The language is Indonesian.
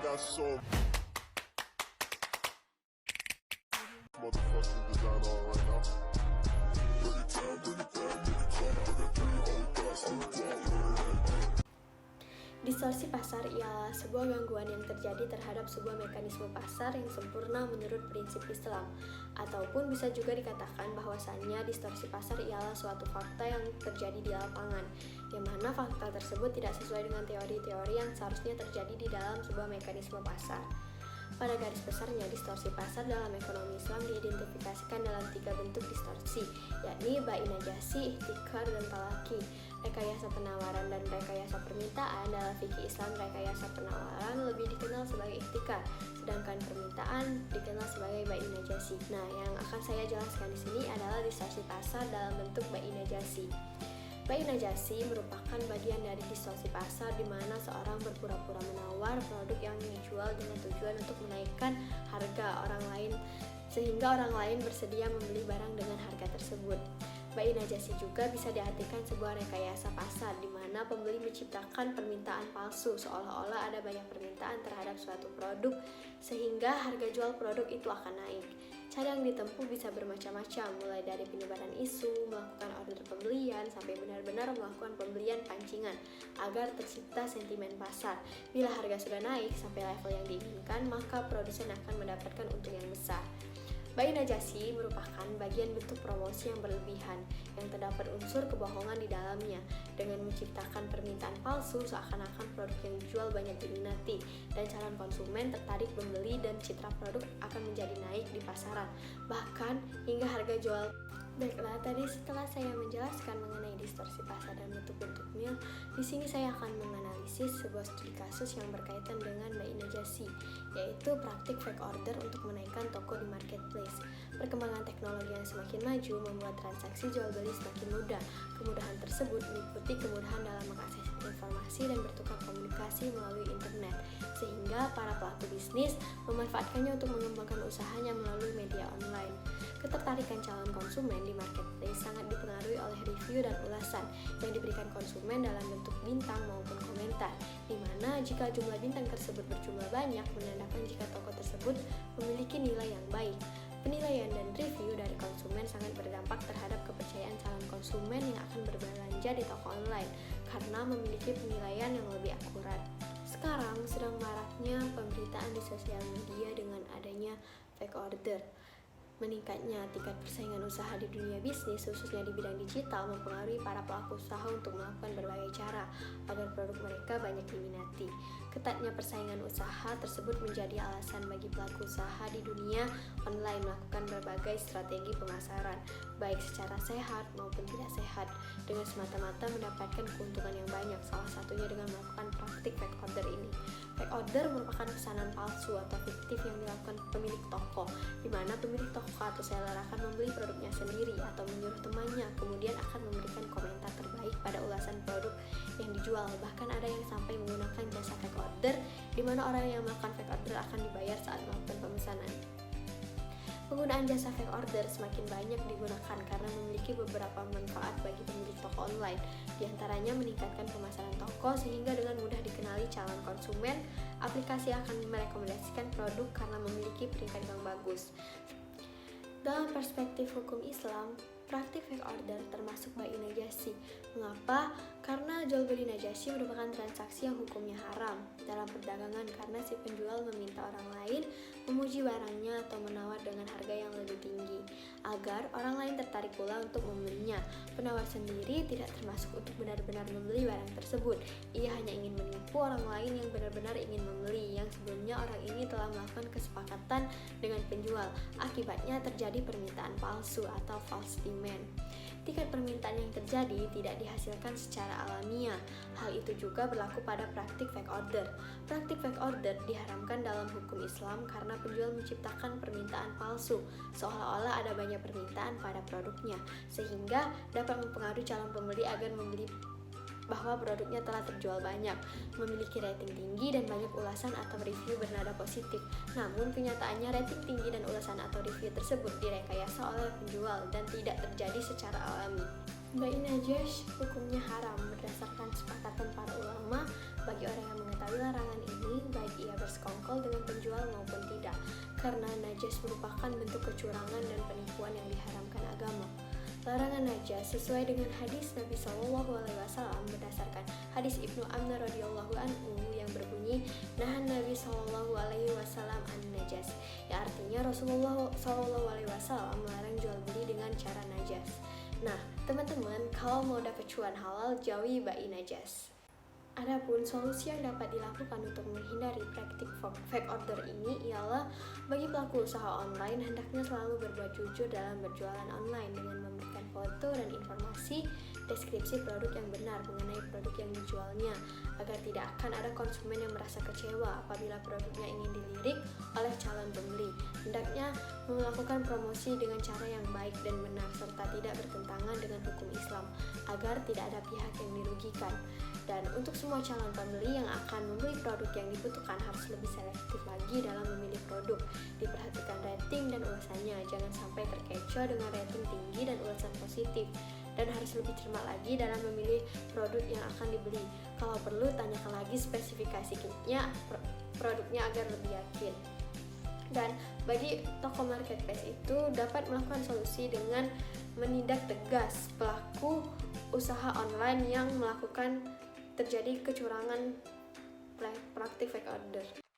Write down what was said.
got so motherfucking design on right now. Bring it down, bring it down, bring it down, bring it down, hold fast, hold down. Distorsi pasar ialah sebuah gangguan yang terjadi terhadap sebuah mekanisme pasar yang sempurna menurut prinsip Islam. Ataupun bisa juga dikatakan bahwasannya distorsi pasar ialah suatu fakta yang terjadi di lapangan, yang mana fakta tersebut tidak sesuai dengan teori-teori yang seharusnya terjadi di dalam sebuah mekanisme pasar. Pada garis besarnya, distorsi pasar dalam ekonomi Islam diidentifikasikan dalam 3 bentuk distorsi, yakni bai najasi, ihtikar, dan talaki. Rekayasa penawaran dan rekayasa permintaan dalam fikih Islam, rekayasa penawaran lebih dikenal sebagai ihtikar, sedangkan permintaan dikenal sebagai bai najasi. Nah, yang akan saya jelaskan di sini adalah distorsi pasar dalam bentuk bai najasi. Bai najasi merupakan bagian dari distorsi pasar di mana seorang berpura-pura menawar produk yang dijual dengan tujuan untuk menaikkan harga orang lain sehingga orang lain bersedia membeli barang dengan harga tersebut. Bai najasi juga bisa diartikan sebuah rekayasa pasar di mana pembeli menciptakan permintaan palsu seolah-olah ada banyak permintaan terhadap suatu produk sehingga harga jual produk itu akan naik. Cara yang ditempuh bisa bermacam-macam, mulai dari penyebaran isu, melakukan order pembelian, sampai benar-benar melakukan pembelian pancingan agar tercipta sentimen pasar. Bila harga sudah naik sampai level yang diinginkan, maka produsen akan mendapatkan untung yang besar. Bai najasi merupakan bagian bentuk promosi yang berlebihan yang terdapat unsur kebohongan di dalamnya dengan menciptakan permintaan palsu seakan-akan produk yang dijual banyak diminati dan calon konsumen tertarik membeli dan citra produk akan menjadi naik di pasaran bahkan hingga harga jual. Baiklah, tadi setelah saya menjelaskan mengenai distorsi pasar dan bentuk-bentuknya, di sini saya akan menganalisis sebuah studi kasus yang berkaitan dengan bai najasi, yaitu praktik fake order untuk menaikkan toko di marketplace. Perkembangan teknologi yang semakin maju membuat transaksi jual beli semakin mudah. Kemudahan tersebut meliputi kemudahan dalam mengakses informasi dan bertukar komunikasi melalui internet, sehingga para pelaku bisnis memanfaatkannya untuk mengembangkan usahanya melalui media online. Ketertarikan calon konsumen di marketplace sangat dipengaruhi oleh review dan ulasan yang diberikan konsumen dalam bentuk bintang maupun komentar, di mana jika jumlah bintang tersebut berjumlah banyak menandakan jika toko tersebut memiliki nilai yang baik. Penilaian dan review dari konsumen sangat berdampak terhadap kepercayaan calon konsumen yang akan berbelanja di toko online karena memiliki penilaian yang lebih akurat. Sekarang sedang maraknya pemberitaan di sosial media dengan adanya fake order. Meningkatnya tingkat persaingan usaha di dunia bisnis, khususnya di bidang digital, mempengaruhi para pelaku usaha untuk melakukan berbagai cara agar produk mereka banyak diminati. Ketatnya persaingan usaha tersebut menjadi alasan bagi pelaku usaha di dunia online melakukan berbagai strategi pemasaran, baik secara sehat maupun tidak sehat, dengan semata-mata mendapatkan keuntungan yang banyak, salah satunya dengan melakukan praktik fake order ini. Fake order merupakan pesanan palsu atau fiktif yang dilakukan pemilik toko, di mana pemilik toko atau seller akan membeli produknya sendiri atau menyuruh temannya, kemudian akan memberikan komentar terbaik pada ulasan produk yang dijual. Bahkan ada yang sampai menggunakan jasa fake order, di mana orang yang melakukan fake order akan dibayar saat melakukan pemesanan. Penggunaan jasa fake order semakin banyak digunakan karena memiliki beberapa manfaat bagi pemilik toko online. Di antaranya meningkatkan pemasaran toko sehingga dengan mudah dikenali calon konsumen. Aplikasi akan merekomendasikan produk karena memiliki peringkat yang bagus. Dalam perspektif hukum Islam, praktik fake order termasuk bai najasi. Mengapa? Karena jual beli najasi merupakan transaksi yang hukumnya haram dalam perdagangan karena si penjual meminta orang lain memuji barangnya atau menawar dengan harga yang lebih tinggi agar orang lain tertarik pula untuk membelinya. Penawar sendiri tidak termasuk untuk benar-benar membeli barang tersebut. Ia hanya ingin menipu orang lain yang benar-benar ingin membeli, yang sebelumnya orang ini telah melakukan kesepakatan dengan penjual. Akibatnya terjadi permintaan palsu atau false demand. Tingkat permintaan yang terjadi tidak dihasilkan secara alamiah. Hal itu juga berlaku pada praktik fake order. Praktik fake order diharamkan dalam hukum Islam karena penjual menciptakan permintaan palsu, seolah-olah ada banyak permintaan pada produknya, sehingga dapat mempengaruhi calon pembeli agar membeli bahwa produknya telah terjual banyak, memiliki rating tinggi dan banyak ulasan atau review bernada positif. Namun kenyataannya rating tinggi dan ulasan atau review tersebut direkayasa oleh penjual dan tidak terjadi secara alami. Bai najasi hukumnya haram berdasarkan kesepakatan para ulama bagi orang yang mengetahui larangan ini, baik ia bersekongkol karena najas merupakan bentuk kecurangan dan penipuan yang diharamkan agama. Larangan najas sesuai dengan hadis Nabi SAW berdasarkan hadis Ibnu Amr radhiyallahu anhu yang berbunyi, nahan Nabi SAW an najas, yang artinya Rasulullah SAW melarang jual beli dengan cara najas. Nah, teman-teman, kalau mau dapat cuan halal, jauhi bayi najas. Adapun solusi yang dapat dilakukan untuk menghindari praktik fake order ini ialah bagi pelaku usaha online hendaknya selalu berbuat jujur dalam berjualan online dengan memberikan foto dan informasi deskripsi produk yang benar mengenai produk yang dijualnya agar tidak akan ada konsumen yang merasa kecewa apabila produknya ingin dilirik oleh calon pembeli. Hendaknya melakukan promosi dengan cara yang baik dan benar serta tidak bertentangan dengan hukum Islam agar tidak ada pihak yang dirugikan. Dan untuk semua calon pembeli yang akan membeli produk yang dibutuhkan harus lebih selektif lagi dalam memilih produk. Diperhatikan rating dan ulasannya, jangan sampai terkecoh dengan rating tinggi dan ulasan positif. Dan harus lebih cermat lagi dalam memilih produk yang akan dibeli. Kalau perlu, tanyakan lagi spesifikasinya produknya agar lebih yakin. Dan bagi toko marketplace itu dapat melakukan solusi dengan menindak tegas pelaku usaha online yang melakukan terjadi kecurangan praktik fake order.